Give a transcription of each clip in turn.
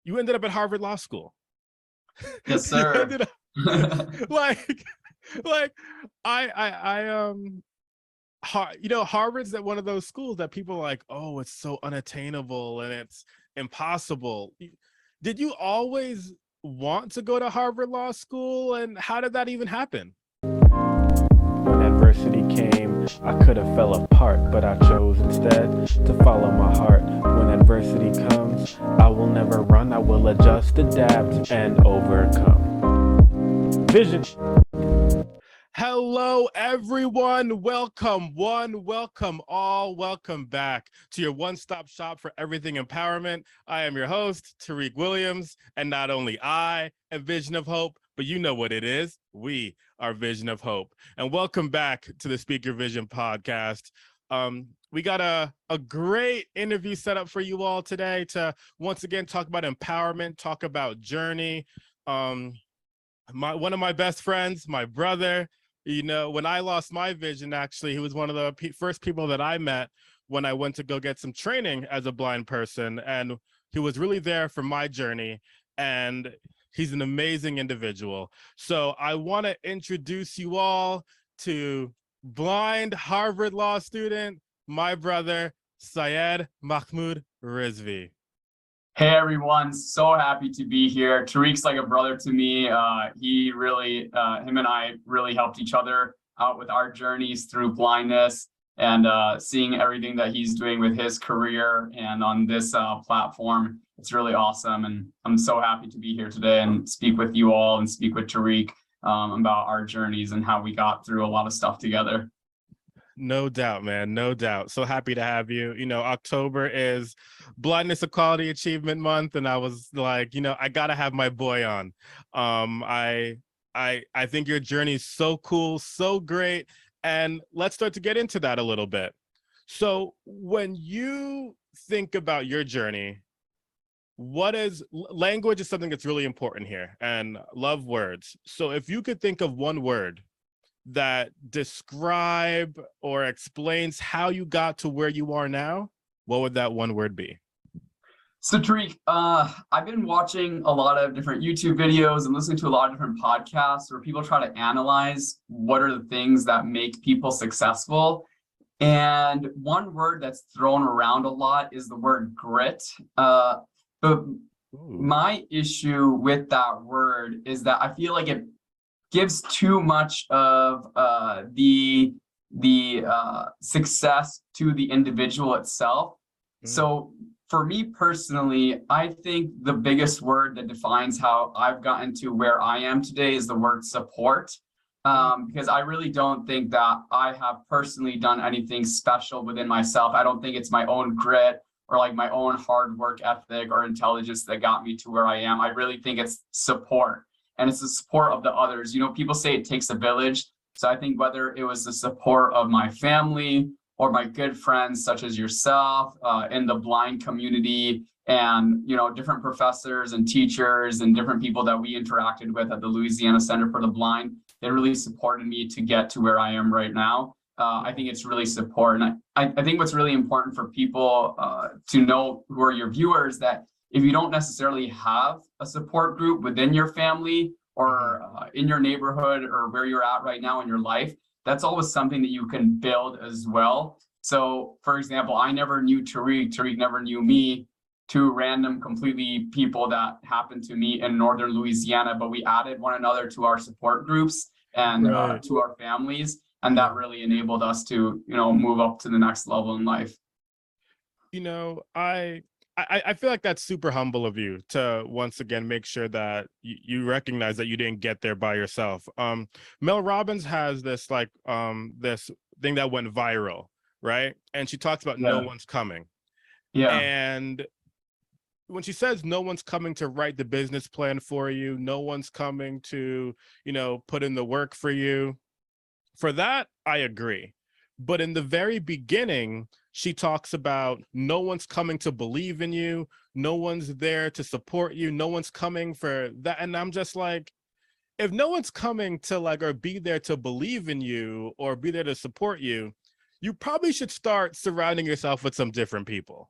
you ended up at Harvard Law School. Yes, You sir. ended up like like Harvard's that one of those schools that people are like, oh, it's so unattainable and it's impossible. Did you always want to go to Harvard Law School, and how did that even happen? When adversity came, I could have fell apart, but I chose instead to follow my heart. When adversity comes, I will never run, I will adjust, adapt, and overcome. Vision. Hello, everyone. Welcome, welcome all. Welcome back to your one-stop shop for everything empowerment. I am your host, Tariq Williams, and not only I am Vision of Hope, but you know what it is. We are Vision of Hope. And welcome back to the Speaker Vision podcast. We got a great interview set up for you all today to once again talk about empowerment, talk about journey. One of my best friends, my brother, when I lost my vision, actually, he was one of the first people that I met when I went to go get some training as a blind person. And he was really there for my journey. And he's an amazing individual. So I want to introduce you all to blind Harvard Law student, my brother, Syed Mahmoud Rizvi. Hey everyone, so happy to be here. Tariq's like a brother to me. He really, him and I really helped each other out with our journeys through blindness, and seeing everything that he's doing with his career and on this platform. It's really awesome. And I'm so happy to be here today and speak with you all and speak with Tariq about our journeys and how we got through a lot of stuff together. No doubt, man. No doubt. So happy to have you. October is Blindness Equality Achievement Month, and I was like, I gotta have my boy on. I think your journey is so cool, so great, and let's start to get into that a little bit. So when you think about your journey, language is something that's really important here, and love words. So if you could think of one word that describe or explains how you got to where you are now, what would that one word be? So Tariq, I've been watching a lot of different YouTube videos and listening to a lot of different podcasts where people try to analyze what are the things that make people successful. And one word that's thrown around a lot is the word grit. But my issue with that word is that I feel like it gives too much of the success to the individual itself. So for me personally, I think the biggest word that defines how I've gotten to where I am today is the word support. Because I really don't think that I have personally done anything special within myself. I don't think it's my own grit or like my own hard work ethic or intelligence that got me to where I am. I really think it's support. And it's the support of the others. People say it takes a village. So I think whether it was the support of my family or my good friends, such as yourself, in the blind community, and different professors and teachers and different people that we interacted with at the Louisiana Center for the Blind, they really supported me to get to where I am right now. I think it's really support. And I think what's really important for people to know, who are your viewers, that if you don't necessarily have a support group within your family or in your neighborhood or where you're at right now in your life, that's always something that you can build as well. So, for example, I never knew Tariq. Tariq never knew me. Two random completely people that happened to meet in northern Louisiana, but we added one another to our support groups and to our families. And that really enabled us to, move up to the next level in life. I feel like that's super humble of you to once again make sure that you recognize that you didn't get there by yourself. Mel Robbins has this this thing that went viral, right? And she talks about no one's coming. Yeah. And when she says no one's coming to write the business plan for you, no one's coming to, put in the work for you. For that, I agree. But in the very beginning, she talks about no one's coming to believe in you. No one's there to support you. No one's coming for that. And I'm just like, if no one's coming to or be there to believe in you or be there to support you, you probably should start surrounding yourself with some different people.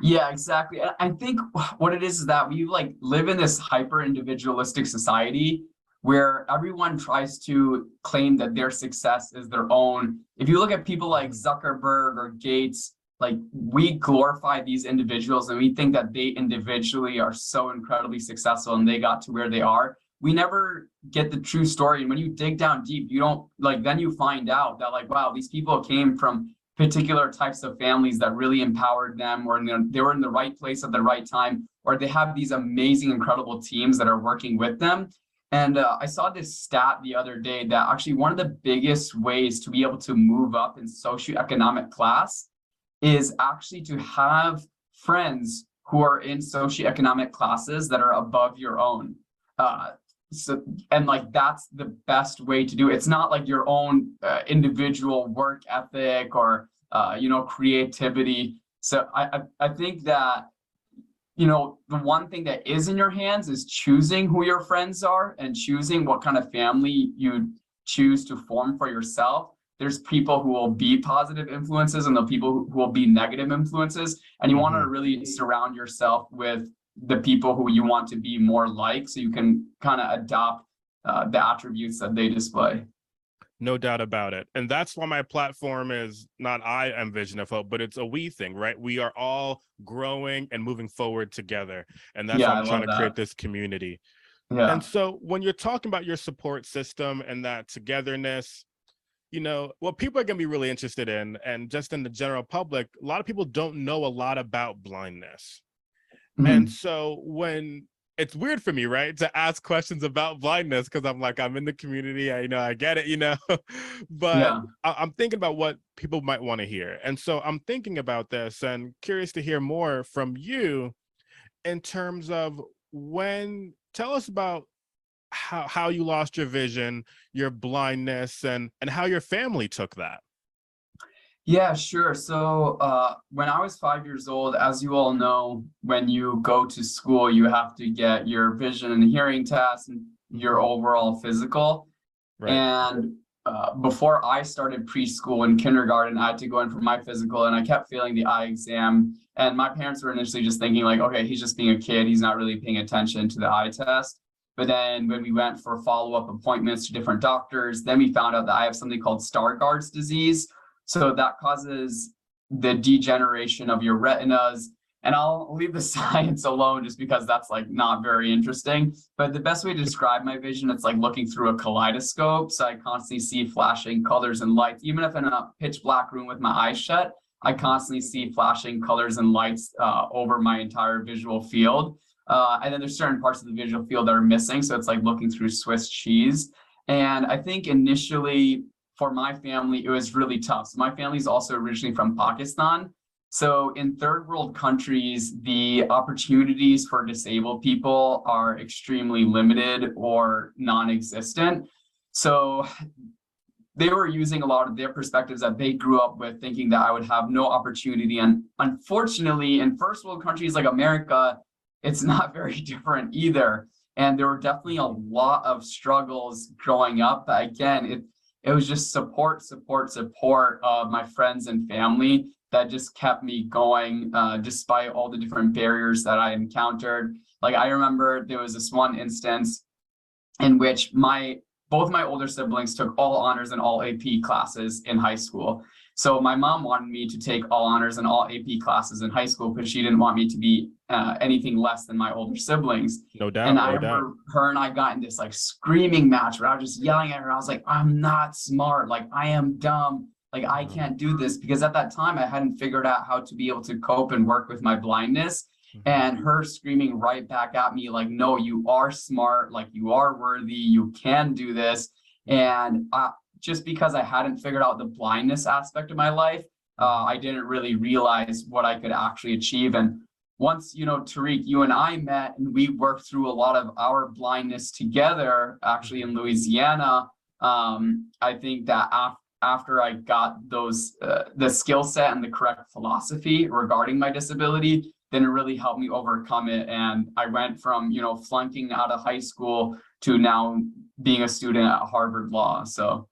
Yeah, exactly. And I think what it is that we like live in this hyper individualistic society where everyone tries to claim that their success is their own. If you look at people like Mhm. Zuckerberg or Gates, like we glorify these individuals and we think that they individually are so incredibly successful and they got to where they are. We never get the true story. And when you dig down deep, you don't like, then you find out that like, wow, these people came from particular types of families that really empowered them, or they were in the right place at the right time, or they have these amazing, incredible teams that are working with them. And I saw this stat the other day that actually one of the biggest ways to be able to move up in socioeconomic class is actually to have friends who are in socioeconomic classes that are above your own. Uh, so and like that's the best way to do it. It's not like your own individual work ethic or creativity. So I think that the one thing that is in your hands is choosing who your friends are and choosing what kind of family you choose to form for yourself. There's people who will be positive influences and the people who will be negative influences. And you want to Mhm. really surround yourself with the people who you want to be more like so you can kind of adopt the attributes that they display. No doubt about it. And that's why my platform is not I envision a vote, but it's a we thing, right? We are all growing and moving forward together. And that's Yeah, why I I'm trying love to create that. this community. And Yeah. so when you're talking about your support system and that togetherness, what people are going to be really interested in, and just in the general public, a lot of people don't know a lot about blindness. And Mhm. so when it's weird for me, right, to ask questions about blindness because I'm like, I'm in the community, I get it, but Yeah. I'm thinking about what people might want to hear. And so I'm thinking about this and curious to hear more from you in terms of tell us about how you lost your vision, your blindness, and how your family took that. Yeah, sure. So when I was 5 years old, as you all know, when you go to school, you have to get your vision and hearing test and your Mhm. overall physical. Right. And before I started preschool and kindergarten, I had to go in for my physical, and I kept failing the eye exam. And my parents were initially just thinking like, okay, he's just being a kid. He's not really paying attention to the eye test. But then when we went for follow-up appointments to different doctors, then we found out that I have something called Stargardt's disease. So that causes the degeneration of your retinas. And I'll leave the science alone just because that's like not very interesting. But the best way to describe my vision, it's like looking through a kaleidoscope. So I constantly see flashing colors and lights. Even if I'm in a pitch black room with my eyes shut, I Mhm. constantly see flashing colors and lights over my entire visual field. And then there's certain parts of the visual field that are missing. So it's like looking through Swiss cheese. And I think initially for my family, it was really tough. So my family is also originally from Pakistan. So in third world countries, the opportunities for disabled people are extremely limited or non-existent. So they were using a lot of their perspectives that they grew up with, thinking that I would have no opportunity. And unfortunately, in first world countries like America, it's not very different either. And there were definitely a Mhm. lot of struggles growing up. But again, it was just support of my friends and family that just kept me going, despite all the different barriers that I encountered. Like I remember there was this one instance in which my both my older siblings took all honors and all AP classes in high school. So my mom wanted me to take all honors and all AP classes in high school because she didn't want me to be anything less than my older siblings. No And doubt, I no doubt. remember her and I got in this like screaming match where I was just yelling at her. I was like, I'm not smart. Like I am dumb. Like I Mhm. can't do this because at that time I hadn't figured out how to be able to cope and work with my blindness, Mhm. and her screaming right back at me like, no, you are smart, like you are worthy, you can do this. Mhm. And just because I hadn't figured out the blindness aspect of my life, Mhm. I didn't really realize what I could actually achieve. And once, Tariq, you and I met and we worked through a lot of our blindness together, actually Mhm. in Louisiana, I think that after I got the skill set and the correct philosophy regarding my disability, then it really helped me overcome it. And I went from, flunking out of high school to now being a student at Harvard Law. So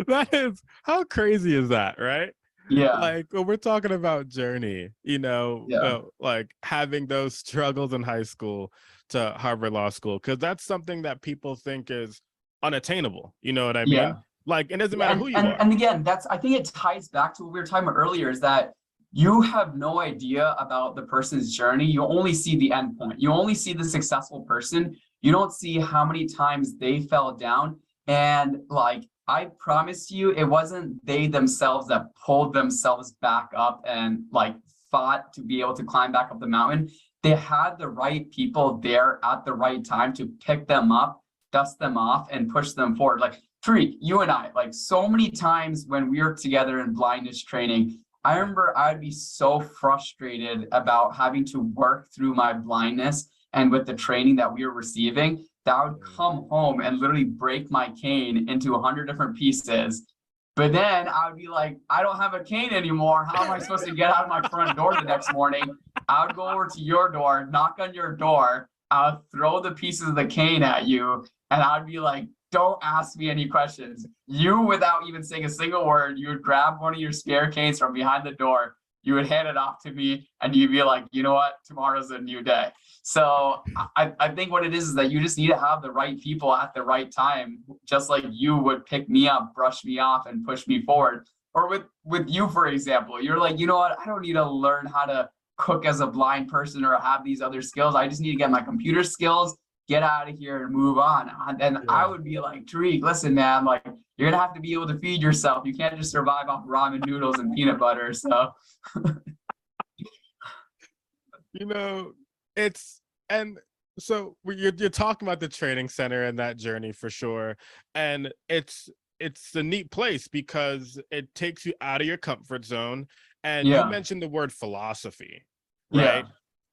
That is, how crazy is that, right? Yeah. Like when we're talking about journey, Yeah. like having those struggles in high school to Harvard Law School, because that's something that people think is unattainable. You know what I mean? Yeah. Like, it doesn't Yeah, matter who you are. and again, that's I think it ties back to what we were talking about earlier, is that you have no idea about the person's journey. You only see the end point. You only see the successful person. You don't see how many times they fell down. And like I promise you, it wasn't they themselves that pulled themselves back up and like fought to be able to climb back up the mountain. They had the right people there at the right time to pick them up, dust them off, and push them forward. Like Tariq, you and I, like so many times when we were together in blindness training, I remember I'd be so frustrated about having to work through my blindness and with the training that we were receiving, that I would come home and literally break my cane into 100 different pieces. But then I would be like, I don't have a cane anymore. How am I supposed to get out of my front door the next morning? I would go over to your door, knock on your door, I would throw the pieces of the cane at you, and I'd be like, don't ask me any questions. You, without even saying a single word, you would grab one of your spare canes from behind the door, you would hand it off to me, and you'd be like, you know what, tomorrow's a new day. So I think what it is that you just need to have the right people at the right time, just like you would pick me up, brush me off, and push me forward. Or with you, for example, you're like, you know what, I don't need to learn how to cook as a blind person or have these other skills. I just need to get my computer skills, get out of here and move on. And I would be like, Tariq, listen, man, like you're gonna have to be able to feed yourself. You can't just survive off ramen noodles and peanut butter. So You know, it's and so you're talking about the training center and that journey for sure, and it's a neat place because it takes you out of your comfort zone. And you yeah, mentioned the word philosophy, yeah, right?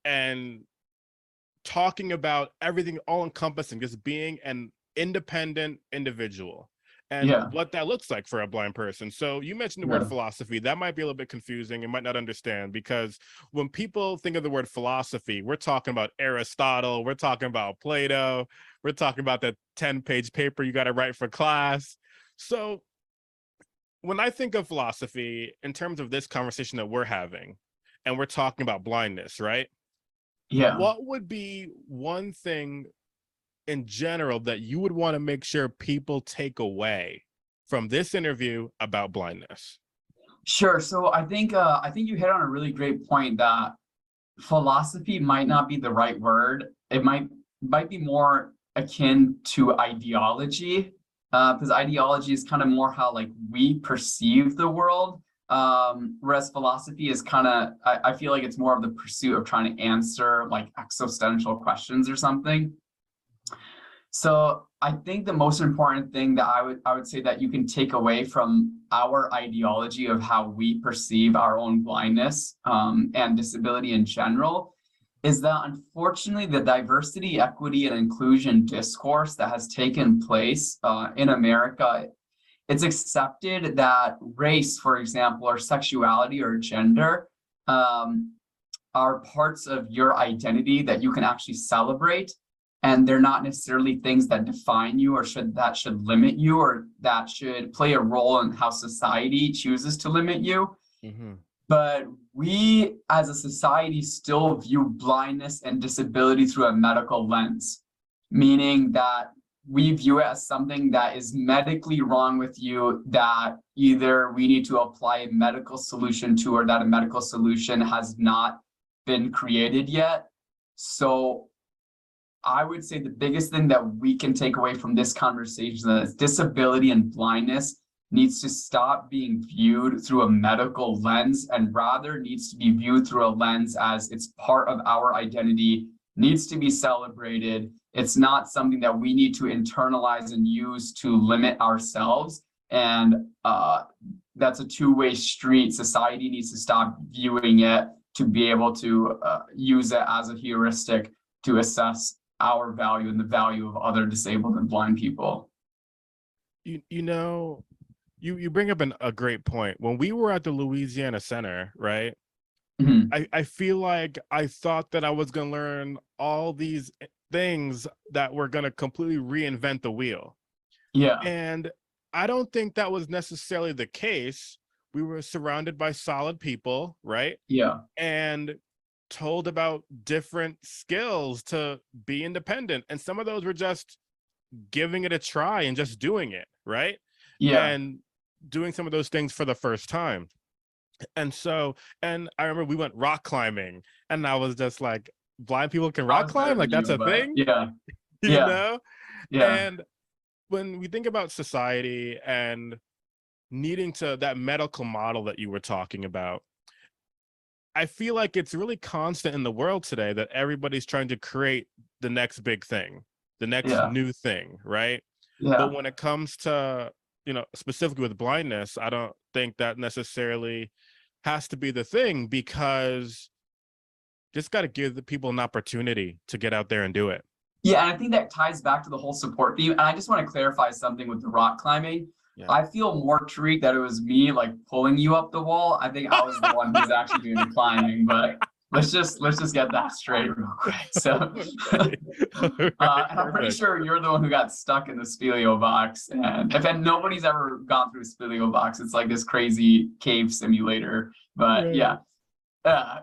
And talking about everything all encompassing, just being an independent individual and yeah, what that looks like for a blind person. So you mentioned the word yeah, philosophy. That might be a little bit confusing and might not understand, because when people think of the word philosophy, we're talking about Aristotle, we're talking about Plato, we're talking about that 10-page paper you got to write for class. So when I think of philosophy in terms of this conversation that we're having, and we're talking about blindness, right? yeah. What would be one thing in general that you would want to make sure people take away from this interview about blindness? Sure. So I think you hit on a really great point that philosophy might not be the right word. It might be more akin to ideology, because ideology is kind of more how like we perceive the world. Whereas philosophy is kind of, I feel like it's more of the pursuit of trying to answer like existential questions or something. So I think the most important thing that I would say that you can take away from our ideology of how we perceive our own blindness, and disability in general, is that unfortunately the diversity, equity, and inclusion discourse that has taken place in America, it's accepted that race, for example, or sexuality or gender, um, are parts of your identity that you can actually celebrate, and they're not necessarily things that define you or should limit you, or that should play a role in how society chooses to limit you. Mm-hmm. But we as a society still view blindness and disability through a medical lens, meaning that we view it as something that is medically wrong with you, that either we need to apply a medical solution to, or that a medical solution has not been created yet. So I would say the biggest thing that we can take away from this conversation is disability and blindness needs to stop being viewed through a medical lens, and rather needs to be viewed through a lens as it's part of our identity, needs to be celebrated. It's not something that we need to internalize and use to limit ourselves. And that's a two-way street. Society needs to stop viewing it to be able to use it as a heuristic to assess our value and the value of other disabled and blind people. You bring up a great point. When we were at the Louisiana Center, right? Mhm. I feel like I thought that I was going to learn all these things that were going to completely reinvent the wheel. Yeah, And I don't think that was necessarily the case. we were surrounded by solid people, right? Yeah. And told about different skills to be independent. And some of those were just giving it a try and just doing it, right? Yeah. And doing some of those things for the first time. And so, and I remember we went rock climbing, and I was just like, blind people can I rock was better climb? than Like, that's you, a but thing, yeah. you Yeah. know? Yeah. And when we think about society and needing to, that medical model that you were talking about, I feel like it's really constant in the world today that everybody's trying to create the next big thing, the next Yeah. new thing, right? But Yeah. when it comes to, specifically with blindness, I don't think that necessarily has to be the thing, because just got to give the people an opportunity to get out there and do it. Yeah, and I think that ties back to the whole support theme. And I just want to clarify something with the rock climbing. Yeah. I feel more, Tariq, that it was me like pulling you up the wall. I think I was the one who's actually doing the climbing, but let's just get that straight real quick. So Okay. and I'm pretty sure you're the one who got stuck in the speleo box. And if nobody's ever gone through a speleo box, it's like this crazy cave simulator. But Right. yeah.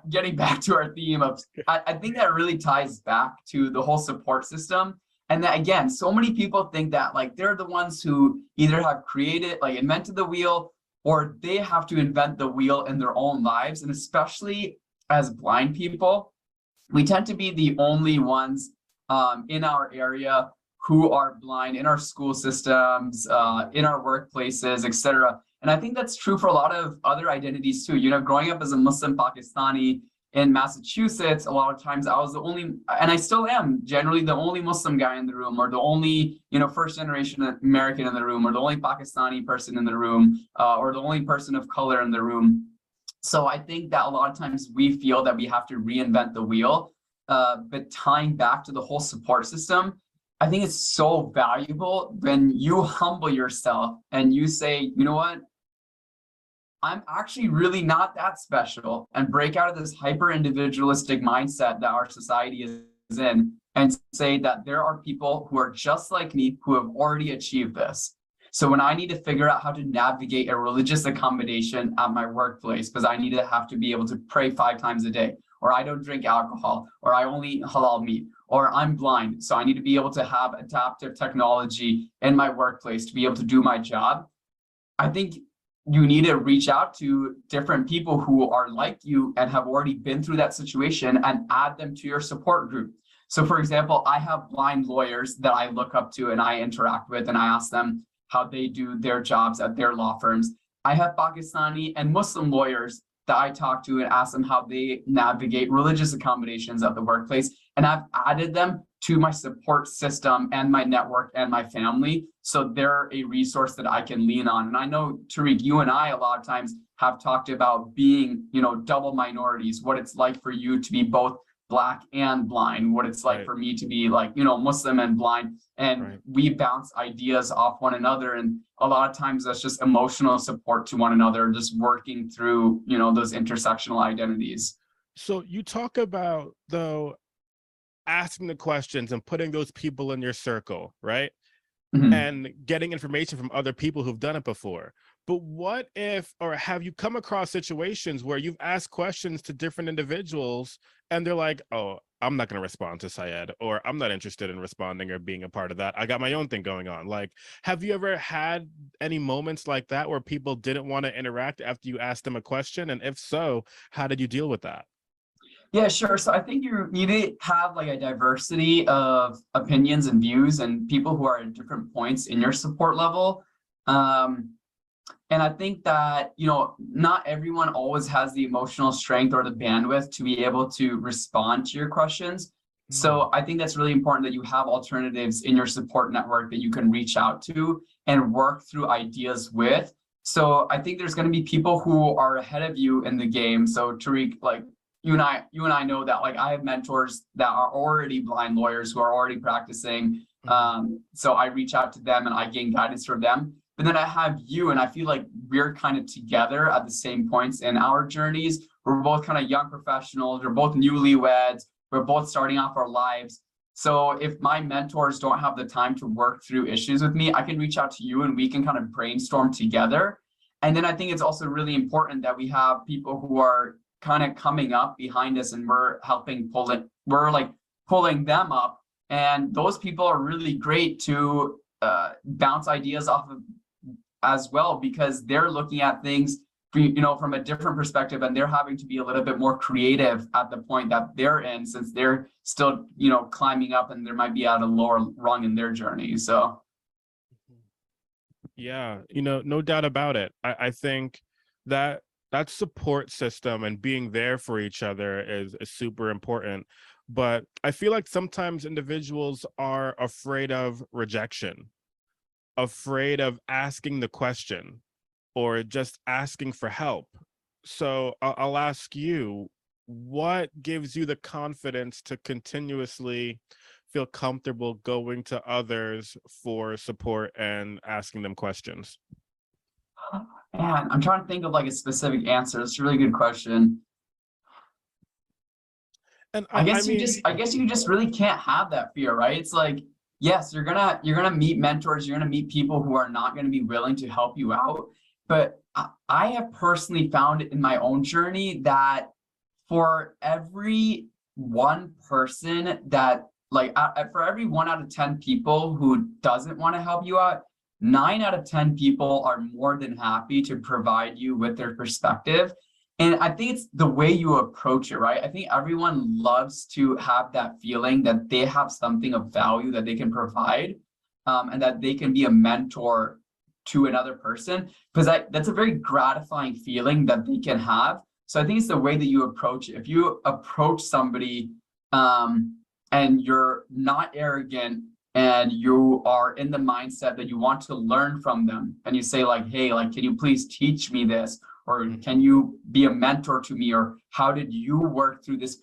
Getting back to our theme of, I think that really ties back to the whole support system. And that, again, so many people think that like they're the ones who either have created, like invented the wheel, or they have to invent the wheel in their own lives. And especially as blind people, we tend to be the only ones in our area who are blind, in our school systems, in our workplaces, etc. And I think that's true for a lot of other identities too. Growing up as a Muslim Pakistani in Massachusetts, a lot of times I was the only, and I still am generally the only Muslim guy in the room, or the only, first generation American in the room, or the only Pakistani person in the room, or the only person of color in the room. So I think that a lot of times we feel that we have to reinvent the wheel, but tying back to the whole support system, I think it's so valuable when you humble yourself and you say, you know what? I'm actually really not that special, and break out of this hyper individualistic mindset that our society is in, and say that there are people who are just like me who have already achieved this. So when I need to figure out how to navigate a religious accommodation at my workplace, because I need to have to be able to pray 5 times a day, or I don't drink alcohol, or I only eat halal meat, or I'm blind, so I need to be able to have adaptive technology in my workplace to be able to do my job, I think you need to reach out to different people who are like you and have already been through that situation and add them to your support group. So for example, I have blind lawyers that I look up to and I interact with, and I ask them how they do their jobs at their law firms. I have Pakistani and Muslim lawyers that I talk to and ask them how they navigate religious accommodations at the workplace. And I've added them to my support system and my network and my family, so they're a resource that I can lean on. And I know, Tariq, you and I a lot of times have talked about being, double minorities, what it's like for you to be both Black and blind, what it's like for me to be like, Muslim and blind. And we bounce ideas off one another. And a lot of times that's just emotional support to one another, just working through, those intersectional identities. So you talk about, though, asking the questions and putting those people in your circle, right? Mm-hmm. And getting information from other people who've done it before. But what if, or have you come across situations where you've asked questions to different individuals and they're like, oh, I'm not going to respond to Syed, or I'm not interested in responding or being a part of that. I got my own thing going on. Like, have you ever had any moments like that where people didn't want to interact after you asked them a question? And if so, how did you deal with that? Yeah, sure. So I think you need to have like a diversity of opinions and views and people who are at different points in your support level. And I think that, not everyone always has the emotional strength or the bandwidth to be able to respond to your questions. So I think that's really important that you have alternatives in your support network that you can reach out to and work through ideas with. So I think there's going to be people who are ahead of you in the game. So Tariq, like, you and I know that like I have mentors that are already blind lawyers who are already practicing. So I reach out to them and I gain guidance from them. But then I have you, and I feel like we're kind of together at the same points in our journeys. We're both kind of young professionals. We're both newlyweds. We're both starting off our lives. So if my mentors don't have the time to work through issues with me, I can reach out to you and we can kind of brainstorm together. And then I think it's also really important that we have people who are kind of coming up behind us, and we're helping pull it. We're like pulling them up, and those people are really great to bounce ideas off of as well, because they're looking at things, from a different perspective, and they're having to be a little bit more creative at the point that they're in, since they're still, climbing up, and they might be at a lower rung in their journey. So yeah, no doubt about it. I think that support system and being there for each other is super important. But I feel like sometimes individuals are afraid of rejection, afraid of asking the question, or just asking for help. So I'll ask you, what gives you the confidence to continuously feel comfortable going to others for support and asking them questions? man, I'm trying to think of like a specific answer. It's a really good question. And I guess you just really can't have that fear, right? It's like, yes, you're gonna meet mentors, you're gonna meet people who are not gonna be willing to help you out. But I have personally found in my own journey that for every one person that, like, for every 1 out of 10 people who doesn't want to help you out, 9 out of 10 people are more than happy to provide you with their perspective. And I think it's the way you approach it, right? I think everyone loves to have that feeling that they have something of value that they can provide, and that they can be a mentor to another person, because that's a very gratifying feeling that they can have. So I think it's the way that you approach it. If you approach somebody, and you're not arrogant, and you are in the mindset that you want to learn from them, and you say like, hey, like, can you please teach me this? Or can you be a mentor to me? Or how did you work through this?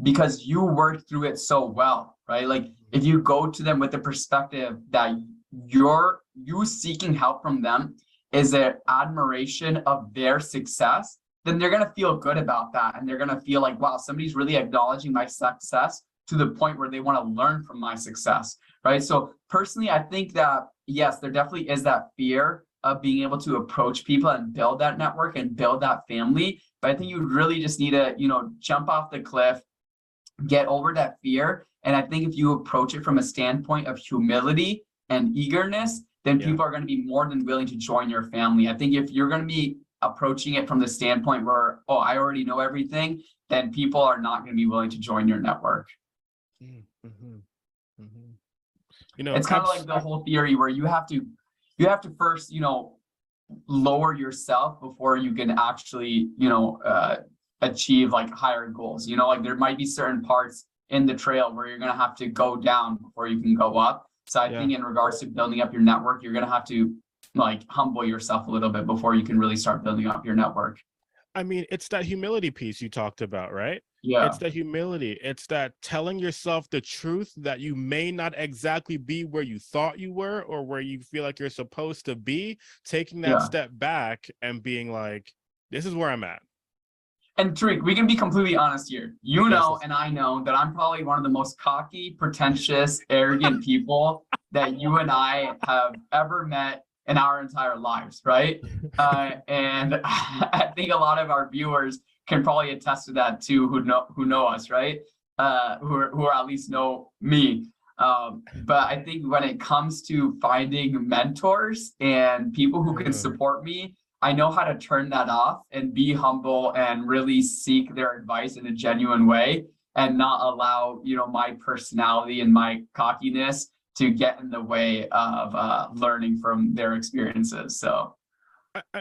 Because you worked through it so well, right? Like, if you go to them with the perspective that you seeking help from them is an admiration of their success, then they're going to feel good about that. And they're going to feel like, wow, somebody's really acknowledging my success to the point where they want to learn from my success, right? So personally, I think that, yes, there definitely is that fear of being able to approach people and build that network and build that family. But I think you really just need to, jump off the cliff, get over that fear. And I think if you approach it from a standpoint of humility and eagerness, then people are going to be more than willing to join your family. I think if you're going to be approaching it from the standpoint where, oh, I already know everything, then people are not going to be willing to join your network. Mm-hmm. Mm-hmm. It's kind of like the whole theory where you have to first, lower yourself before you can actually, achieve like higher goals. Like there might be certain parts in the trail where you're going to have to go down before you can go up. So I think in regards to building up your network, you're going to have to like humble yourself a little bit before you can really start building up your network. I mean, it's that humility piece you talked about, right? Yeah. It's the humility. It's that telling yourself the truth that you may not exactly be where you thought you were or where you feel like you're supposed to be, taking that step back and being like, this is where I'm at. And Tariq, we can be completely honest here. And I know that I'm probably one of the most cocky, pretentious, arrogant people that you and I have ever met in our entire lives, right? And I think a lot of our viewers can probably attest to that too, who know us, right? Who at least know me. But I think when it comes to finding mentors and people who can support me, I know how to turn that off and be humble and really seek their advice in a genuine way, and not allow, my personality and my cockiness to get in the way of learning from their experiences. So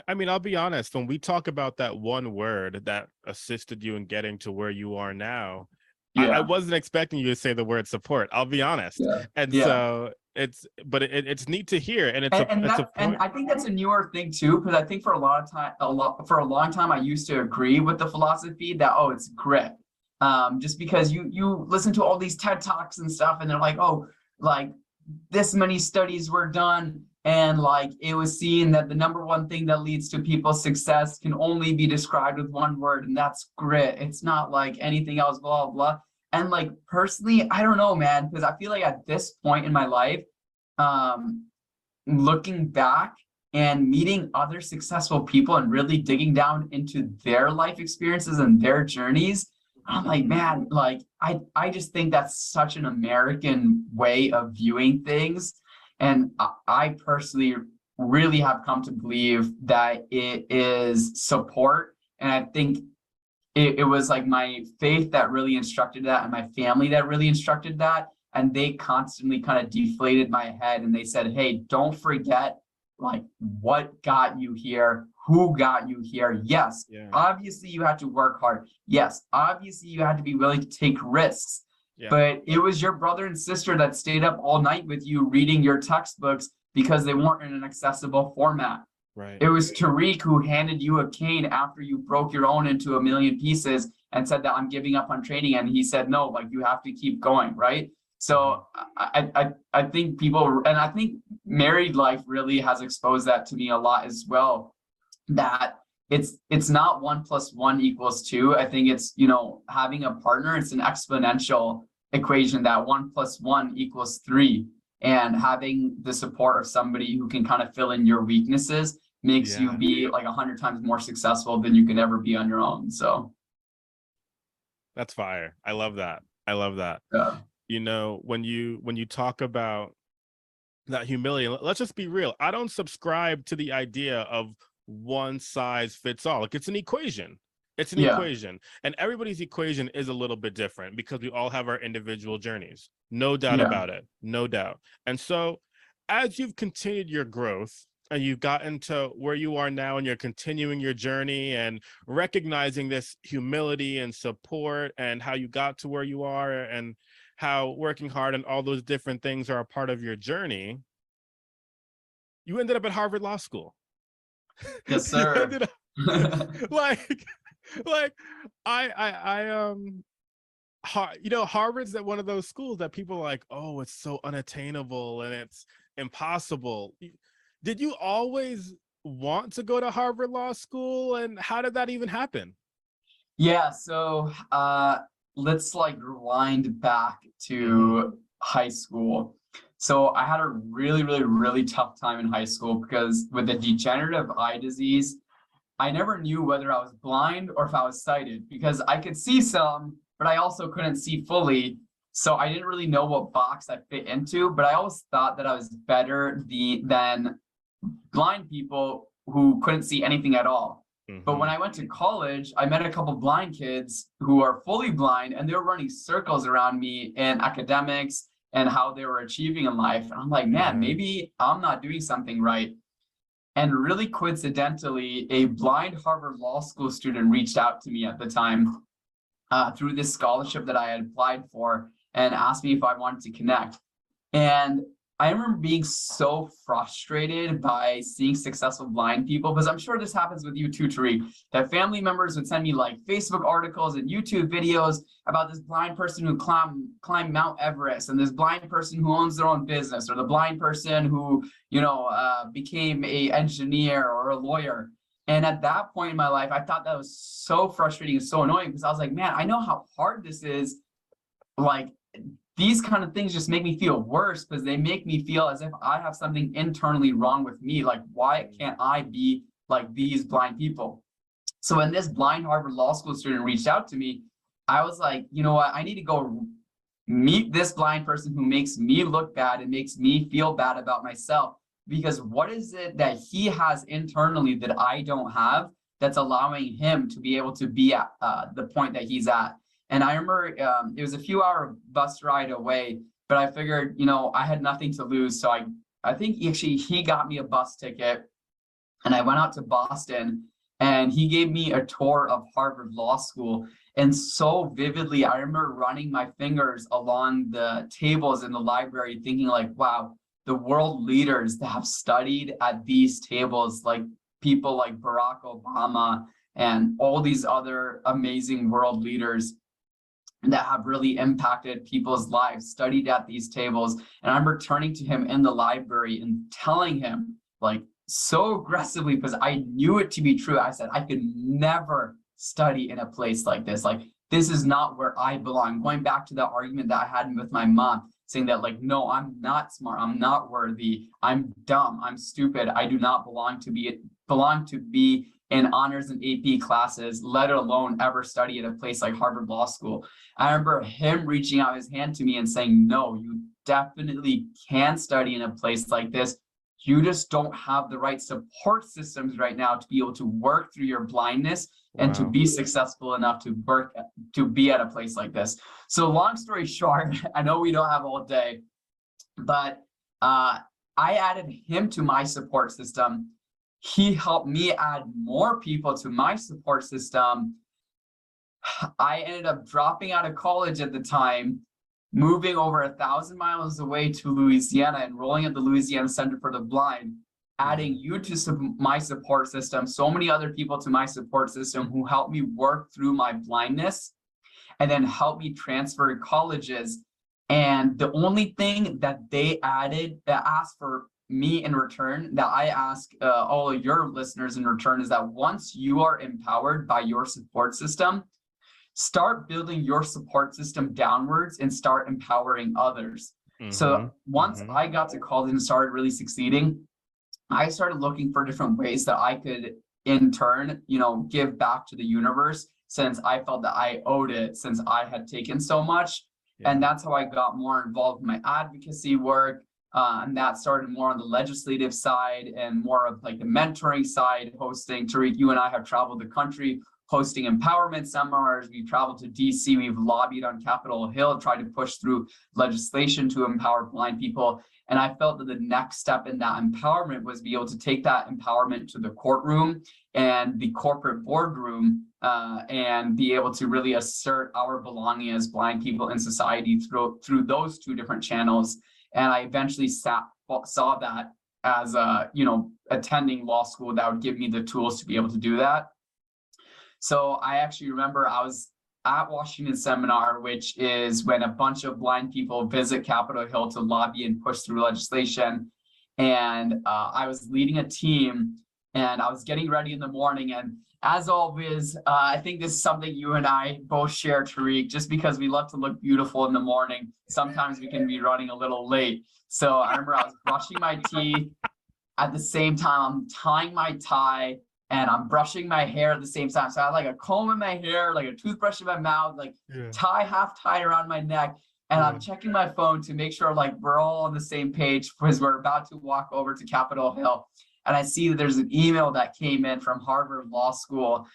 I mean, I'll be honest, when we talk about that one word that assisted you in getting to where you are now, I wasn't expecting you to say the word support. I'll be honest. So it's neat to hear. And and I think that's a newer thing too, because I think for a long time, I used to agree with the philosophy that, oh, it's grit. Just because you listen to all these TED Talks and stuff, and they're like, oh, like this many studies were done, and like it was seen that the number one thing that leads to people's success can only be described with one word, and that's grit. It's not like anything else, blah, blah, blah. And like personally, I don't know, man, because I feel like at this point in my life, looking back and meeting other successful people and really digging down into their life experiences and their journeys. I'm like, man, like I just think that's such an American way of viewing things. And I personally really have come to believe that it is support. And I think it was like my faith that really instructed that, and my family that really instructed that. And they constantly kind of deflated my head, and they said, hey, don't forget like what got you here, who got you here. Yes, obviously you had to work hard. Yes, obviously you had to be willing to take risks. But it was your brother and sister that stayed up all night with you reading your textbooks because they weren't in an accessible format. Right. It was Tariq who handed you a cane after you broke your own into a million pieces and said that I'm giving up on training. And he said, no, like you have to keep going, right? So I think people, and I think married life really has exposed that to me a lot as well, that it's not 1 + 1 = 2. I think it's, you know, having a partner, it's an exponential equation that 1 + 1 = 3. And having the support of somebody who can kind of fill in your weaknesses makes you be like 100 times more successful than you can ever be on your own. So that's fire. I love that. I love that. Yeah. You know, when you talk about that humility, let's just be real. I don't subscribe to the idea of one size fits all. Like it's an equation. It's an equation, and everybody's equation is a little bit different because we all have our individual journeys. No doubt about it. No doubt. And so as you've continued your growth and you've gotten to where you are now and you're continuing your journey and recognizing this humility and support and how you got to where you are and how working hard and all those different things are a part of your journey, you ended up at Harvard Law School. Yes, sir. You know, Harvard's that one of those schools that people are like, oh, it's so unattainable and it's impossible. Did you always want to go to Harvard Law School, and how did that even happen? Yeah, so let's like rewind back to high school. So I had a really tough time in high school because with the degenerative eye disease, I never knew whether I was blind or if I was sighted, because I could see some, but I also couldn't see fully. So I didn't really know what box I fit into, but I always thought that I was better than blind people who couldn't see anything at all. But when I went to college, I met a couple blind kids who are fully blind, and they were running circles around me in academics and how they were achieving in life. And I'm like, man, maybe I'm not doing something right. And really coincidentally, a blind Harvard Law School student reached out to me at the time through this scholarship that I had applied for and asked me if I wanted to connect. And I remember being so frustrated by seeing successful blind people, because I'm sure this happens with you too, Tariq, that family members would send me like Facebook articles and YouTube videos about this blind person who climbed Mount Everest, and this blind person who owns their own business, or the blind person who, you know, became an engineer or a lawyer. And at that point in my life, I thought that was so frustrating and so annoying, because I was like, man, I know how hard this is. Like, these kind of things just make me feel worse, because they make me feel as if I have something internally wrong with me. Like, why can't I be like these blind people? So when this blind Harvard Law School student reached out to me, I was like, you know what? I need to go meet this blind person who makes me look bad and makes me feel bad about myself. Because what is it that he has internally that I don't have that's allowing him to be able to be at the point that he's at? And I remember it was a few-hour bus ride away, but I figured, you know, I had nothing to lose. So I think actually he got me a bus ticket, and I went out to Boston, and he gave me a tour of Harvard Law School. And so vividly, I remember running my fingers along the tables in the library, thinking like, wow, the world leaders that have studied at these tables, like people like Barack Obama and all these other amazing world leaders that have really impacted people's lives, studied at these tables. And I remember turning to him in the library and telling him, like, so aggressively, because I knew it to be true, I said, I could never study in a place like this. Like, this is not where I belong. Going back to the argument that I had with my mom, saying that like, no, I'm not smart, I'm not worthy, I'm dumb, I'm stupid, I do not belong to be in honors and AP classes, let alone ever study at a place like Harvard Law School. I remember him reaching out his hand to me and saying, no, you definitely can study in a place like this. You just don't have the right support systems right now to be able to work through your blindness and to be successful enough to be at a place like this. So long story short, I know we don't have all day, but I added him to my support system. He helped me add more people to my support system. I ended up dropping out of college at the time, moving over 1,000 miles away to Louisiana, enrolling at the Louisiana Center for the Blind, adding you to my support system, so many other people to my support system who helped me work through my blindness and then helped me transfer colleges. And the only thing that they asked for me in return, that I ask all of your listeners in return, is that once you are empowered by your support system, start building your support system downwards and start empowering others. So once I got to college and started really succeeding, I started looking for different ways that I could in turn, give back to the universe, since I felt that I owed it, since I had taken so much. And that's how I got more involved in my advocacy work. And that started more on the legislative side and more of like the mentoring side, hosting. Tariq, you and I have traveled the country hosting empowerment seminars. We've traveled to DC. We've lobbied on Capitol Hill, tried to push through legislation to empower blind people. And I felt that the next step in that empowerment was be able to take that empowerment to the courtroom and the corporate boardroom, and be able to really assert our belonging as blind people in society through those two different channels. And I eventually saw that as attending law school, that would give me the tools to be able to do that. So I actually remember I was at Washington Seminar, which is when a bunch of blind people visit Capitol Hill to lobby and push through legislation. And I was leading a team, and I was getting ready in the morning. And as always, I think this is something you and I both share, Tariq, just because we love to look beautiful in the morning. Sometimes we can be running a little late. So I remember I was brushing my teeth. At the same time, I'm tying my tie and I'm brushing my hair at the same time. So I had like a comb in my hair, like a toothbrush in my mouth, like tie half tied around my neck. And I'm checking my phone to make sure like we're all on the same page because we're about to walk over to Capitol Hill. And I see that there's an email that came in from Harvard Law School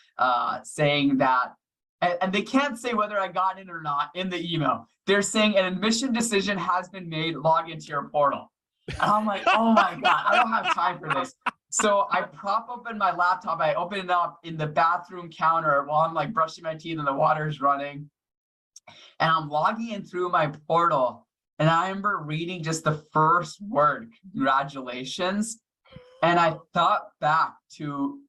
saying that, and they can't say whether I got in or not in the email. They're saying an admission decision has been made, log into your portal. And I'm like, oh my God, I don't have time for this. So I prop open my laptop, I open it up in the bathroom counter while I'm like brushing my teeth and the water's running. And I'm logging in through my portal. And I remember reading just the first word, congratulations. And I thought back to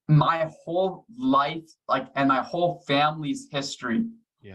my whole life, and my whole family's history,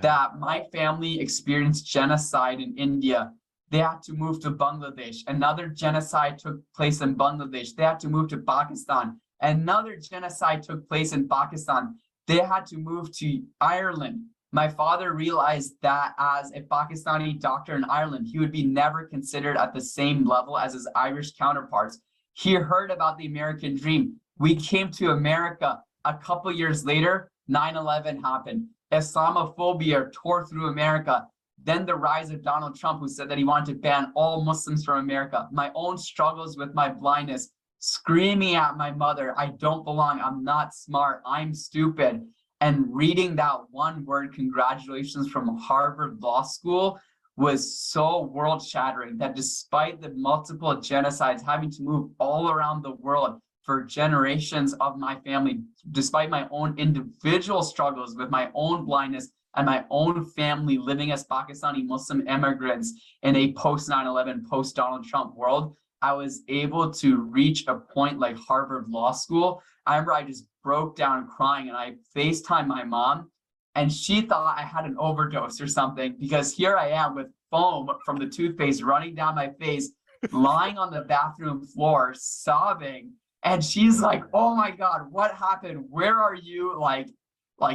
that my family experienced genocide in India. They had to move to Bangladesh. Another genocide took place in Bangladesh. They had to move to Pakistan. Another genocide took place in Pakistan. They had to move to Ireland. My father realized that as a Pakistani doctor in Ireland, he would be never considered at the same level as his Irish counterparts. He heard about the American dream. We came to America. A couple years later, 9/11 happened. Islamophobia tore through America. Then the rise of Donald Trump, who said that he wanted to ban all Muslims from America. My own struggles with my blindness, screaming at my mother, I don't belong, I'm not smart, I'm stupid. And reading that one word, congratulations, from Harvard Law School was so world-shattering that despite the multiple genocides, having to move all around the world for generations of my family, despite my own individual struggles with my own blindness and my own family living as Pakistani Muslim immigrants in a post 9/11, post Donald Trump world, I was able to reach a point like Harvard Law School. I remember I just broke down crying and I FaceTimed my mom, and she thought I had an overdose or something, because here I am with foam from the toothpaste running down my face, lying on the bathroom floor, sobbing. And she's like, oh my God, what happened? Where are you? Like,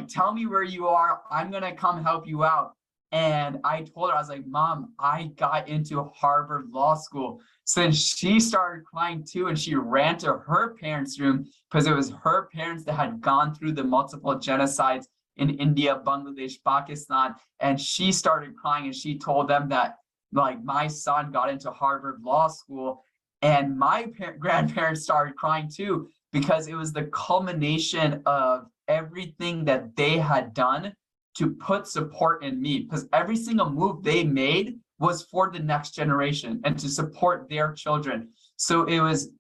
tell me where you are. I'm going to come help you out. And I told her, I was like, Mom, I got into Harvard Law School. So then she started crying too, and she ran to her parents' room because it was her parents that had gone through the multiple genocides in India, Bangladesh, Pakistan. And she started crying, and she told them that, like, my son got into Harvard Law School. And my grandparents started crying too, because it was the culmination of everything that they had done to put support in me, because every single move they made was for the next generation and to support their children. So it was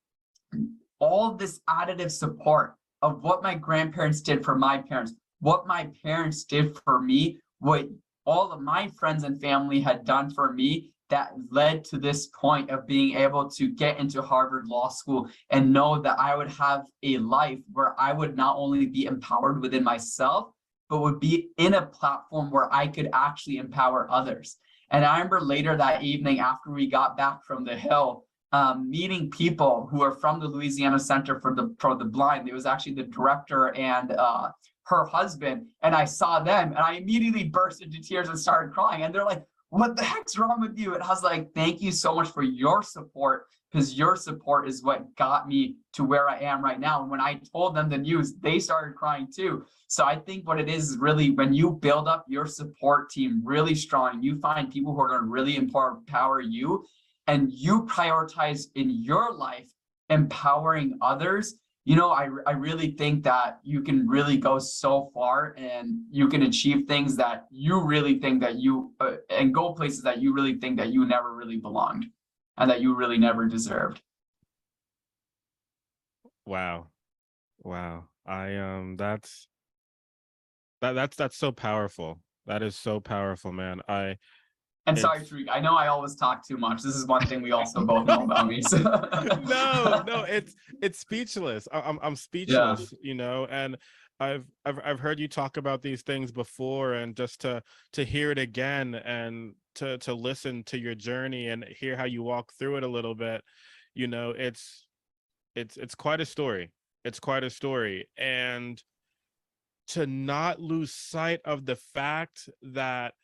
all this additive support of what my grandparents did for my parents, what my parents did for me, what all of my friends and family had done for me, that led to this point of being able to get into Harvard Law School and know that I would have a life where I would not only be empowered within myself, but would be in a platform where I could actually empower others. And I remember later that evening, after we got back from the Hill, meeting people who are from the Louisiana Center for the Blind. It was actually the director and her husband, and I saw them, and I immediately burst into tears and started crying. And they're like, "What the heck's wrong with you?" And I was like, "Thank you so much for your support, because your support is what got me to where I am right now." And when I told them the news, they started crying too. So I think what it is really, when you build up your support team really strong, you find people who are going to really empower you, and you prioritize in your life empowering others, I really think that you can really go so far, and you can achieve things that you really think that you and go places that you really think that you never really belonged and that you really never deserved. Wow. That's so powerful. That is so powerful, man. And sorry, Tariq, I know I always talk too much. This is one thing we also both know about me. So. No, it's speechless. I'm Yeah. speechless, and I've heard you talk about these things before, and just to hear it again, and to listen to your journey and hear how you walk through it a little bit, it's quite a story. It's quite a story. And to not lose sight of the fact that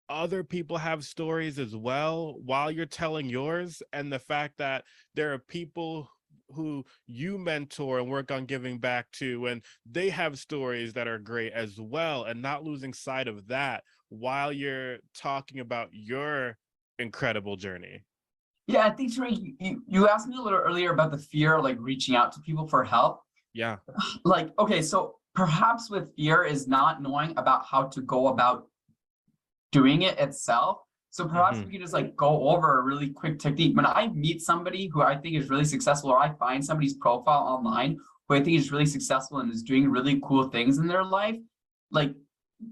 other people have stories as well while you're telling yours, and the fact that there are people who you mentor and work on giving back to, and they have stories that are great as well, and not losing sight of that while you're talking about your incredible journey. Yeah, I think, Tariq, you asked me a little earlier about the fear of like reaching out to people for help. Yeah. Like, okay, so perhaps with fear is not knowing about how to go about doing it itself. So perhaps we could just like go over a really quick technique. When I meet somebody who I think is really successful, or I find somebody's profile online who I think is really successful and is doing really cool things in their life, like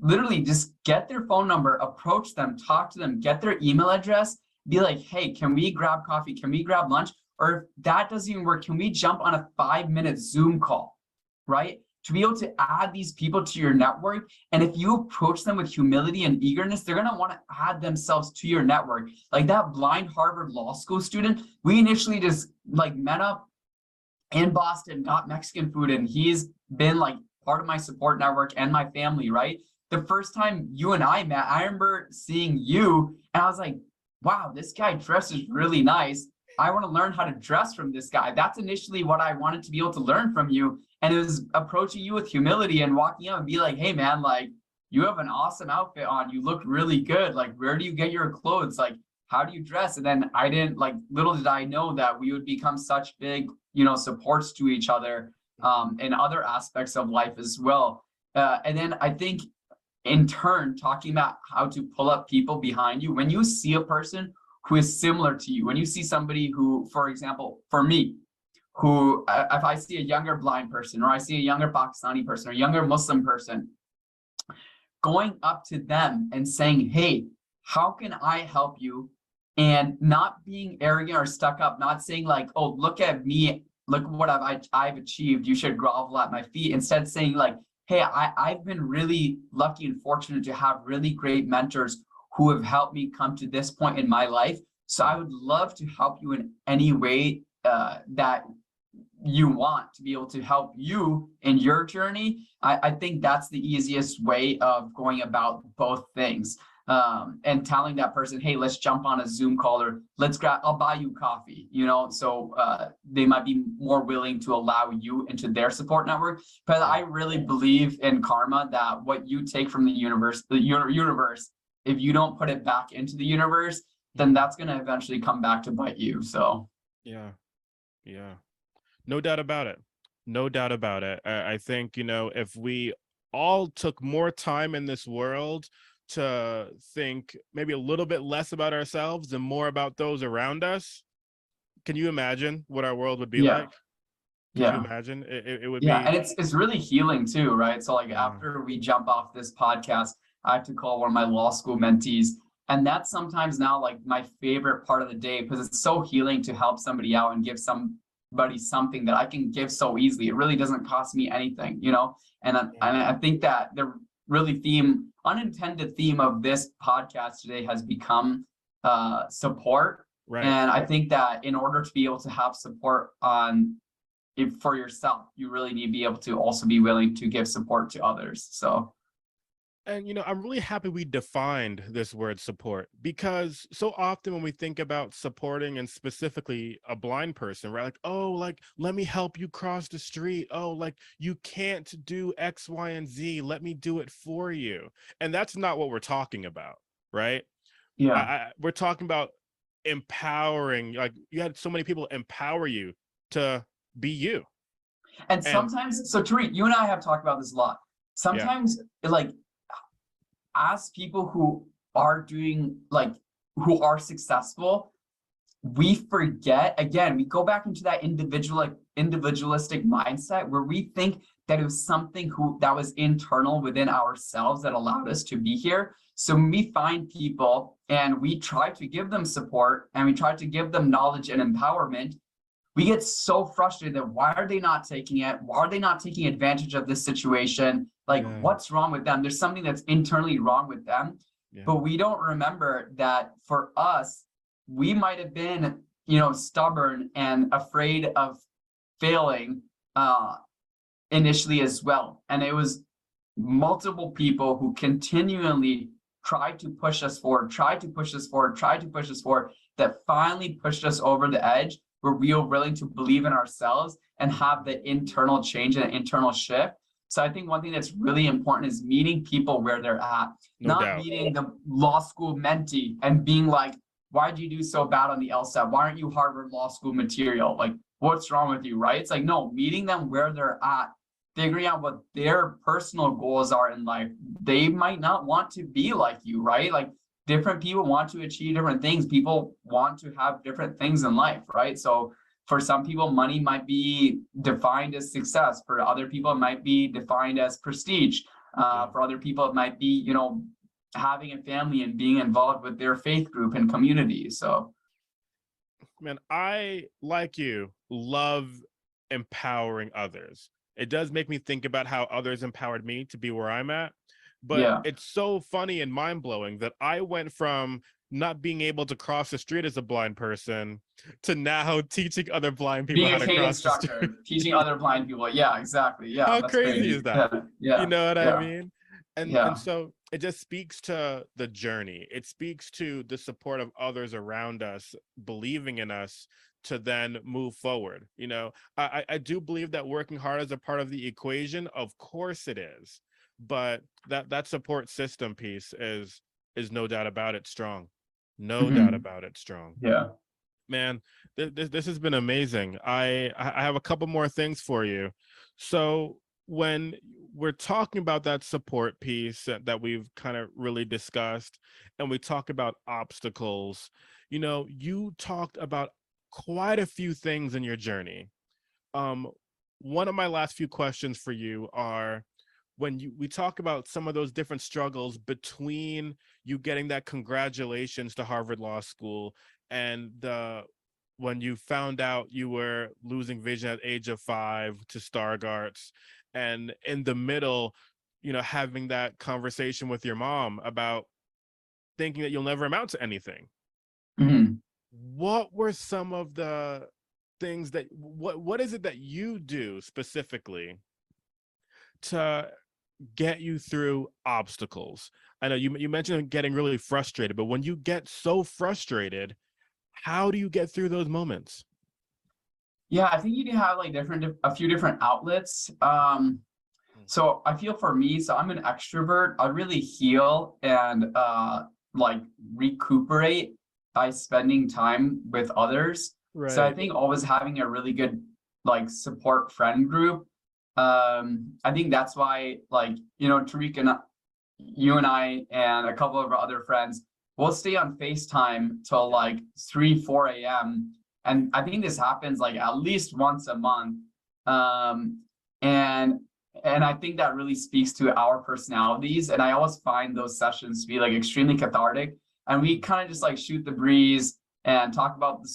literally just get their phone number, approach them, talk to them, get their email address, be like, "Hey, can we grab coffee? Can we grab lunch?" Or if that doesn't even work, can we jump on a 5-minute Zoom call, right? To be able to add these people to your network. And if you approach them with humility and eagerness, they're going to want to add themselves to your network. Like that blind Harvard Law School student, we initially just like met up in Boston, got Mexican food, and he's been like part of my support network and my family, right? The first time you and I met, I remember seeing you and I was like, wow, this guy dresses really nice. I want to learn how to dress from this guy. That's initially what I wanted to be able to learn from you. And it was approaching you with humility and walking up and be like, "Hey man, like you have an awesome outfit on. You look really good. Like, where do you get your clothes? Like, how do you dress?" And then I didn't little did I know that we would become such big, supports to each other in other aspects of life as well. And then I think in turn, talking about how to pull up people behind you, when you see a person who is similar to you, when you see somebody who, for example, for me, who if I see a younger blind person, or I see a younger Pakistani person, or younger Muslim person, going up to them and saying, "Hey, how can I help you?" And not being arrogant or stuck up, not saying like, "Oh, look at me, look what I've achieved, you should grovel at my feet." Instead saying like, "Hey, I've been really lucky and fortunate to have really great mentors who have helped me come to this point in my life. So I would love to help you in any way that you want, to be able to help you in your journey." I think that's the easiest way of going about both things. and telling that person, hey, let's jump on a Zoom call, or I'll buy you coffee, so they might be more willing to allow you into their support network. But I really believe in karma, that what you take from the universe, if you don't put it back into the universe, then that's going to eventually come back to bite you. So yeah, no doubt about it. No doubt about it. I think, if we all took more time in this world to think maybe a little bit less about ourselves and more about those around us, can you imagine what our world would be like? Could you imagine? It would be. And it's really healing too, right? So like after we jump off this podcast, I have to call one of my law school mentees. And that's sometimes now like my favorite part of the day, because it's so healing to help somebody out and give somebody something that I can give so easily. It really doesn't cost me anything, And I think that the really unintended theme of this podcast today has become support. Right. And I think that in order to be able to have support for yourself, you really need to be able to also be willing to give support to others. So. And, I'm really happy we defined this word support, because so often when we think about supporting, and specifically a blind person, right? Like, oh, like, let me help you cross the street. Oh, like, you can't do X, Y, and Z. Let me do it for you. And that's not what we're talking about, right? Yeah. We're talking about empowering. Like, you had so many people empower you to be you. And sometimes, so Tariq, you and I have talked about this a lot. Sometimes, as people who are who are successful, we forget, again, we go back into that individualistic mindset where we think that it was something that was internal within ourselves that allowed us to be here. So when we find people and we try to give them support and we try to give them knowledge and empowerment, we get so frustrated that why are they not taking it? Why are they not taking advantage of this situation? Like, what's wrong with them? There's something that's internally wrong with them. But we don't remember that for us, we might have been, stubborn and afraid of failing initially as well. And it was multiple people who continually tried to push us forward, that finally pushed us over the edge, where we were willing to believe in ourselves and have the internal change and internal shift. So I think one thing that's really important is meeting people where they're at, not meeting the law school mentee and being like, why'd you do so bad on the LSAT? Why aren't you Harvard Law School material? Like, what's wrong with you, right? It's like, no, meeting them where they're at, figuring out what their personal goals are in life. They might not want to be like you, right? Like, different people want to achieve different things. People want to have different things in life, right? So for some people, money might be defined as success. For other people, it might be defined as prestige. For other people, it might be, having a family and being involved with their faith group and community. So, man, I, like you, love empowering others. It does make me think about how others empowered me to be where I'm at. But it's so funny and mind-blowing that I went from not being able to cross the street as a blind person to now teaching other blind people how to cross the street. Teaching other blind people. Yeah, exactly. Yeah. How crazy is that? You know what I mean? And so it just speaks to the journey. It speaks to the support of others around us, believing in us to then move forward. I do believe that working hard is a part of the equation. Of course it is. But that support system piece is no doubt about it strong. No doubt about it strong. Yeah, man, this has been amazing. I have a couple more things for you. So when we're talking about that support piece that we've kind of really discussed, and we talk about obstacles, you talked about quite a few things in your journey. One of my last few questions for you are, when we talk about some of those different struggles between you getting that congratulations to Harvard Law School and when you found out you were losing vision at the age of 5 to Stargardt's, and in the middle, having that conversation with your mom about thinking that you'll never amount to anything. What were some of the things that, what is it that you do specifically to get you through obstacles? I know you mentioned getting really frustrated, but when you get so frustrated, how do you get through those moments? Yeah, I think you can have like a few different outlets. So I feel for me, so I'm an extrovert. I really heal and like recuperate by spending time with others. So I Right. think always having a really good like support friend group. I think that's why like, Tariq and you and I and a couple of our other friends will stay on FaceTime till like 3, 4 a.m. And I think this happens like at least once a month. Um, and and I think that really speaks to our personalities. And I always find those sessions to be like extremely cathartic. And we kind of just like shoot the breeze and talk about the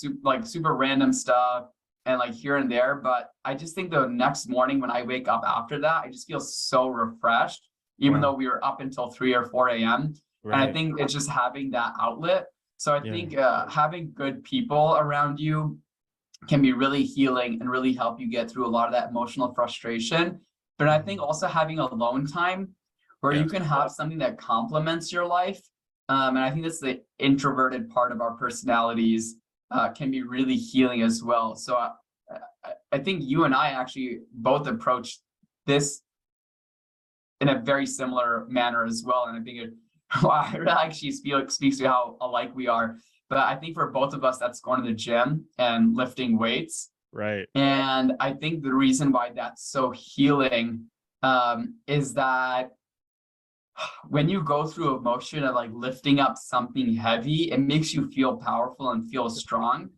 super random stuff and like here and there. But I just think the next morning when I wake up after that, I just feel so refreshed, even though Wow. we were up until 3 or 4 a.m. And I Right. think it's just having that outlet. So I Yeah. think having good people around you can be really healing and really help you get through a lot of that emotional frustration. But I think also having alone time where you Yes. can have something that complements your life. And I think that's the introverted part of our personalities can be really healing as well. So I think you and I actually both approach this in a very similar manner as well. And I think it actually speaks to how alike we are. But I think for both of us, that's going to the gym and lifting weights. Right. And I think the reason why that's so healing is that when you go through emotion of like lifting up something heavy, it makes you feel powerful and feel strong.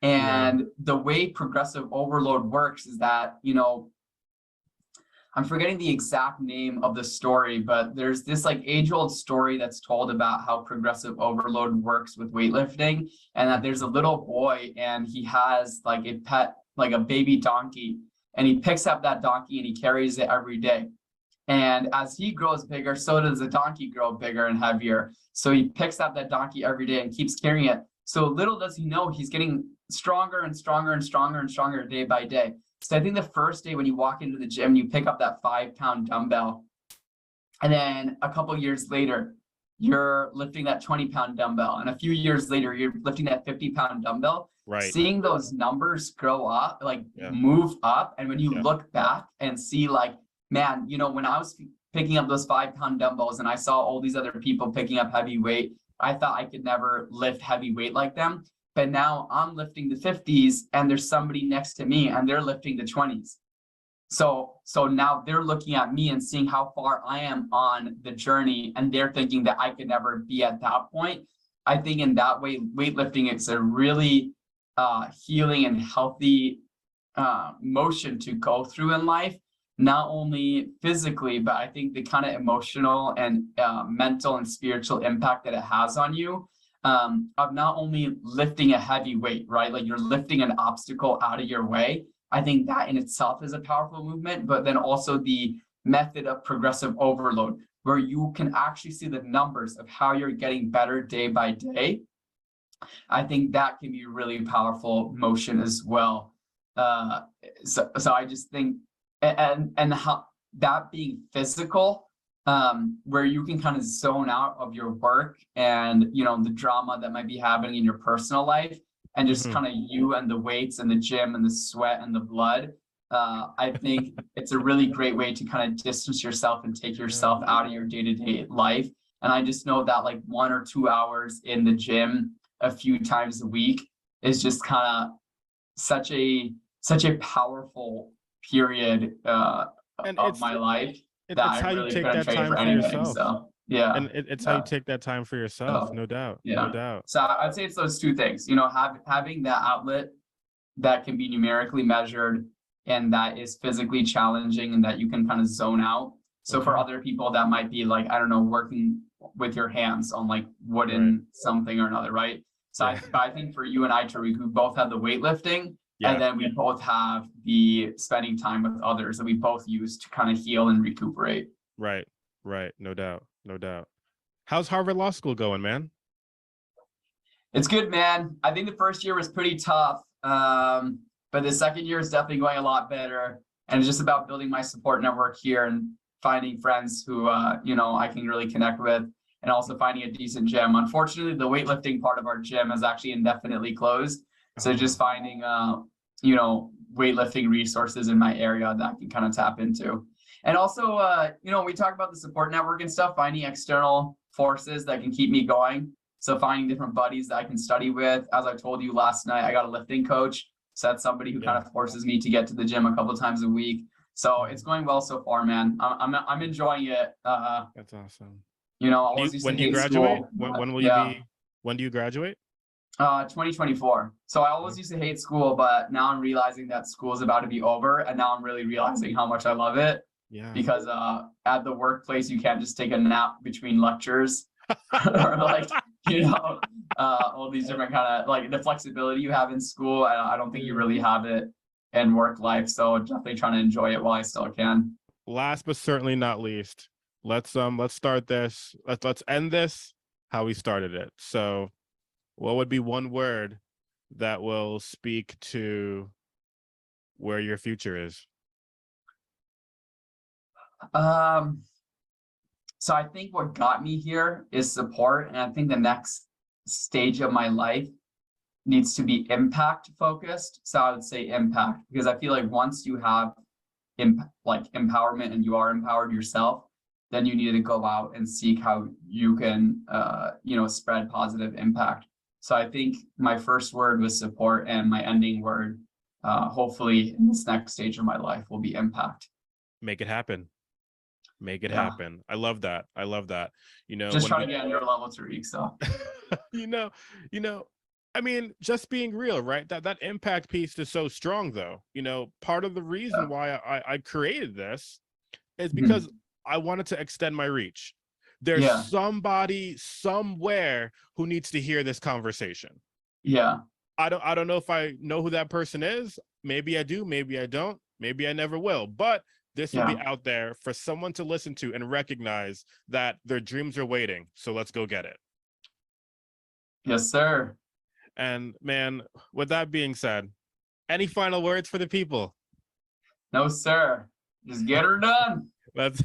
Yeah. And the way progressive overload works is that, I'm forgetting the exact name of the story, but there's this like age-old story that's told about how progressive overload works with weightlifting, and that there's a little boy and he has like a pet, like a baby donkey, and he picks up that donkey and he carries it every day. And as he grows bigger, so does the donkey grow bigger and heavier. So he picks up that donkey every day and keeps carrying it. So little does he know he's getting stronger and stronger and stronger and stronger day by day. So I think the first day when you walk into the gym, you pick up that 5-pound dumbbell. And then a couple years later, you're lifting that 20-pound dumbbell. And a few years later, you're lifting that 50-pound dumbbell. Right. Seeing those numbers grow up, like Yeah. move up. And when you Yeah. look back and see like, man, when I was picking up those 5-pound dumbbells and I saw all these other people picking up heavy weight, I thought I could never lift heavy weight like them. But now I'm lifting the 50s and there's somebody next to me and they're lifting the 20s. So now they're looking at me and seeing how far I am on the journey, and they're thinking that I could never be at that point. I think in that way, weightlifting is a really healing and healthy motion to go through in life, not only physically, but I think the kind of emotional and mental and spiritual impact that it has on you. Of not only lifting a heavy weight, right? Like you're lifting an obstacle out of your way. I think that in itself is a powerful movement, but then also the method of progressive overload, where you can actually see the numbers of how you're getting better day by day. I think that can be a really powerful motion as well. So I just think, and how that being physical, where you can kind of zone out of your work and the drama that might be happening in your personal life, and just kind of you and the weights and the gym and the sweat and the blood. I think it's a really great way to kind of distance yourself and take yourself out of your day-to-day life. And I just know that like 1 or 2 hours in the gym a few times a week is just kind of such a powerful period of my life that It's I how you really take couldn't that trade time for for anything. yourself. So yeah. And it's how you take that time for yourself. No doubt. No Yeah. doubt. So I'd say it's those two things, having that outlet that can be numerically measured and that is physically challenging and that you can kind of zone out. So for other people, that might be like, I don't know, working with your hands on like wooden something or another, right? So I think for you and I, Tariq, we both have the weightlifting, and then we both have the spending time with others that we both use to kind of heal and recuperate. Right. No doubt. No doubt. How's Harvard Law School going, man? It's good, man. I think the first year was pretty tough, but the second year is definitely going a lot better. And it's just about building my support network here and finding friends who, I can really connect with, and also finding a decent gym. Unfortunately, the weightlifting part of our gym is actually indefinitely closed. So just finding, weightlifting resources in my area that I can kind of tap into. And also, we talk about the support network and stuff, finding external forces that can keep me going. So finding different buddies that I can study with. As I told you last night, I got a lifting coach. So that's somebody who kind of forces me to get to the gym a couple of times a week. So it's going well so far, man. I'm enjoying it. That's awesome. I always used to hate graduate? school. When will you be? When do you graduate? 2024. So I always used to hate school, but now I'm realizing that school is about to be over, and now I'm really realizing how much I love it. Yeah. Because at the workplace, you can't just take a nap between lectures, or all these different kind of like the flexibility you have in school. I don't think you really have it in work life. So definitely trying to enjoy it while I still can. Last but certainly not least, let's start this. Let's end this how we started it. So, what would be one word that will speak to where your future is? So I think what got me here is support. And I think the next stage of my life needs to be impact focused. So I would say impact, because I feel like once you have empowerment and you are empowered yourself, then you need to go out and seek how you can, spread positive impact. So I think my first word was support, and my ending word, hopefully in this next stage of my life, will be impact. Make it happen. Make it happen. I love that. Just trying to get on your level, Tariq. So, I mean, just being real, right? That impact piece is so strong, though. Part of the reason why I created this is because I wanted to extend my reach. There's somebody somewhere who needs to hear this conversation. Yeah. I don't know if I know who that person is. Maybe I do, maybe I don't, maybe I never will. But this will be out there for someone to listen to and recognize that their dreams are waiting. So let's go get it. Yes, sir. And man, with that being said, any final words for the people? No, sir. Just get her done. Let's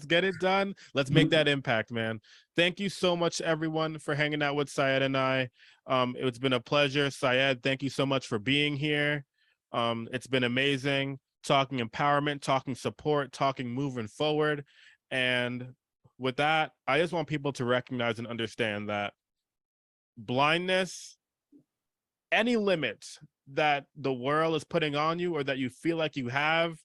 get it done. Let's make that impact, man. Thank you so much, everyone, for hanging out with Syed and I. It's been a pleasure. Syed, thank you so much for being here. It's been amazing talking empowerment, talking support, talking moving forward. And with that, I just want people to recognize and understand that blindness, any limits that the world is putting on you or that you feel like you have,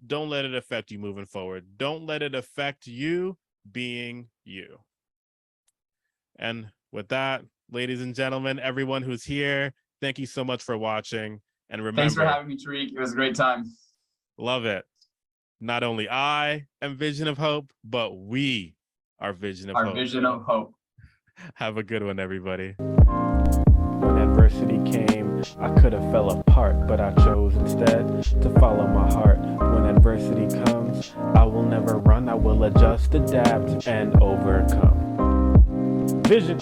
don't let it affect you moving forward. Don't let it affect you being you. And with that, ladies and gentlemen, everyone who's here, thank you so much for watching. And remember, thanks for having me, Tariq. It was a great time. Love it. Not only I am Vision of Hope, but we are Vision of Hope. Our Vision of Hope. Have a good one, everybody. When adversity came, I could have fell apart, but I chose instead to follow my heart. When adversity comes, I will never run. I will adjust, adapt, and overcome. Vision.